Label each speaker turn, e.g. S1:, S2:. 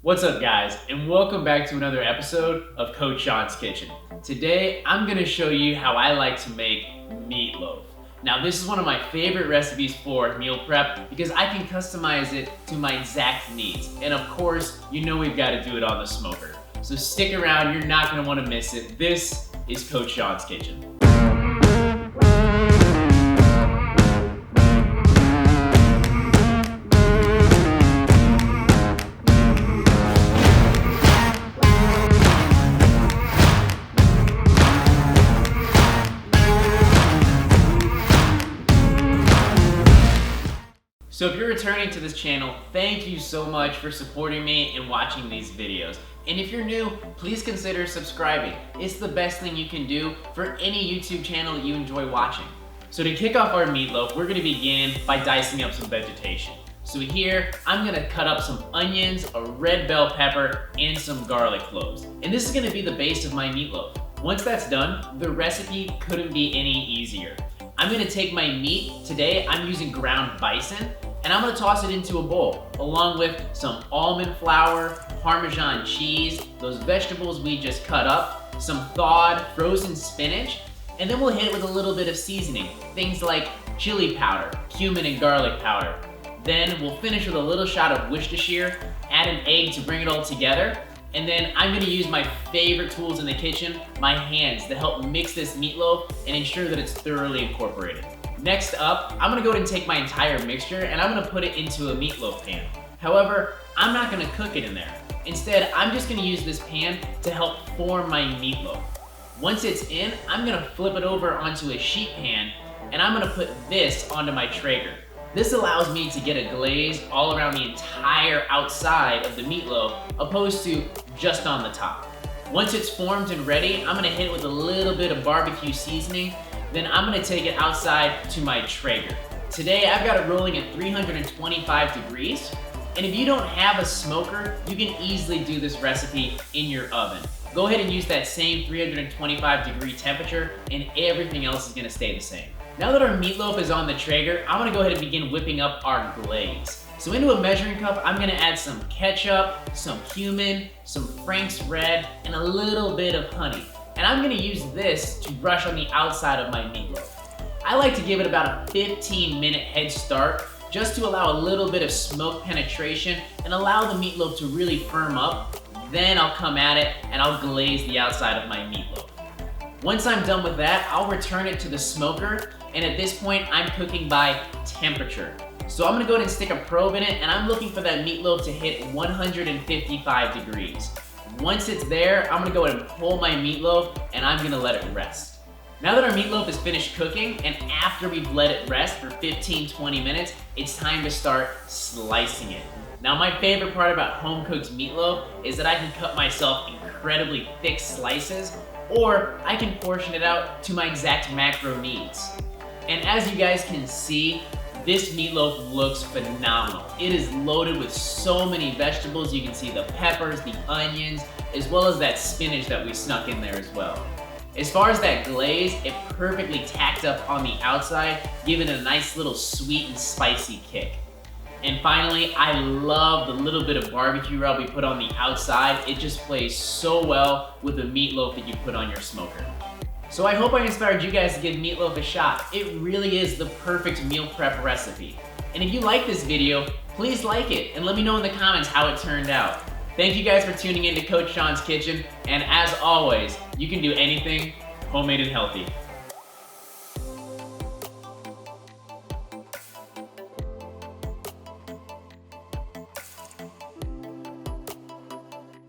S1: What's up guys, and welcome back to another episode of Coach Sean's Kitchen. Today, I'm gonna show you how I like to make meatloaf. Now this is one of my favorite recipes for meal prep because I can customize it to my exact needs. And of course, you know we've gotta do it on the smoker. So stick around, you're not gonna wanna miss it. This is Coach Sean's Kitchen. So if you're returning to this channel, thank you so much for supporting me and watching these videos. And if you're new, please consider subscribing. It's the best thing you can do for any YouTube channel that you enjoy watching. So to kick off our meatloaf, we're gonna begin by dicing up some vegetation. So here, I'm gonna cut up some onions, a red bell pepper, and some garlic cloves. And this is gonna be the base of my meatloaf. Once that's done, the recipe couldn't be any easier. I'm gonna take my meat, today I'm using ground bison, and I'm gonna toss it into a bowl, along with some almond flour, Parmesan cheese, those vegetables we just cut up, some thawed frozen spinach, and then we'll hit it with a little bit of seasoning, things like chili powder, cumin and garlic powder. Then we'll finish with a little shot of Worcestershire, add an egg to bring it all together, and then I'm gonna use my favorite tools in the kitchen, my hands, to help mix this meatloaf and ensure that it's thoroughly incorporated. Next up, I'm gonna go ahead and take my entire mixture and I'm gonna put it into a meatloaf pan. However, I'm not gonna cook it in there. Instead, I'm just gonna use this pan to help form my meatloaf. Once it's in, I'm gonna flip it over onto a sheet pan and I'm gonna put this onto my Traeger. This allows me to get a glaze all around the entire outside of the meatloaf, opposed to just on the top. Once it's formed and ready, I'm gonna hit it with a little bit of barbecue seasoning. Then I'm gonna take it outside to my Traeger. Today, I've got it rolling at 325 degrees. And if you don't have a smoker, you can easily do this recipe in your oven. Go ahead and use that same 325 degree temperature and everything else is gonna stay the same. Now that our meatloaf is on the Traeger, I'm gonna go ahead and begin whipping up our glaze. So into a measuring cup, I'm gonna add some ketchup, some cumin, some Frank's Red, and a little bit of honey. And I'm gonna use this to brush on the outside of my meatloaf. I like to give it about a 15-minute head start just to allow a little bit of smoke penetration and allow the meatloaf to really firm up. Then I'll come at it and I'll glaze the outside of my meatloaf. Once I'm done with that, I'll return it to the smoker, and at this point, I'm cooking by temperature. So I'm gonna go ahead and stick a probe in it, and I'm looking for that meatloaf to hit 155 degrees. Once it's there, I'm gonna go ahead and pull my meatloaf and I'm gonna let it rest. Now that our meatloaf is finished cooking and after we've let it rest for 15-20 minutes, it's time to start slicing it. Now my favorite part about home-cooked meatloaf is that I can cut myself incredibly thick slices, or I can portion it out to my exact macro needs. And as you guys can see, this meatloaf looks phenomenal. It is loaded with so many vegetables. You can see the peppers, the onions, as well as that spinach that we snuck in there as well. As far as that glaze, it perfectly tacked up on the outside, giving it a nice little sweet and spicy kick. And finally, I love the little bit of barbecue rub we put on the outside. It just plays so well with the meatloaf that you put on your smoker. So I hope I inspired you guys to give meatloaf a shot. It really is the perfect meal prep recipe. And if you like this video, please like it and let me know in the comments how it turned out. Thank you guys for tuning in to Coach Sean's Kitchen, and as always, you can do anything homemade and healthy.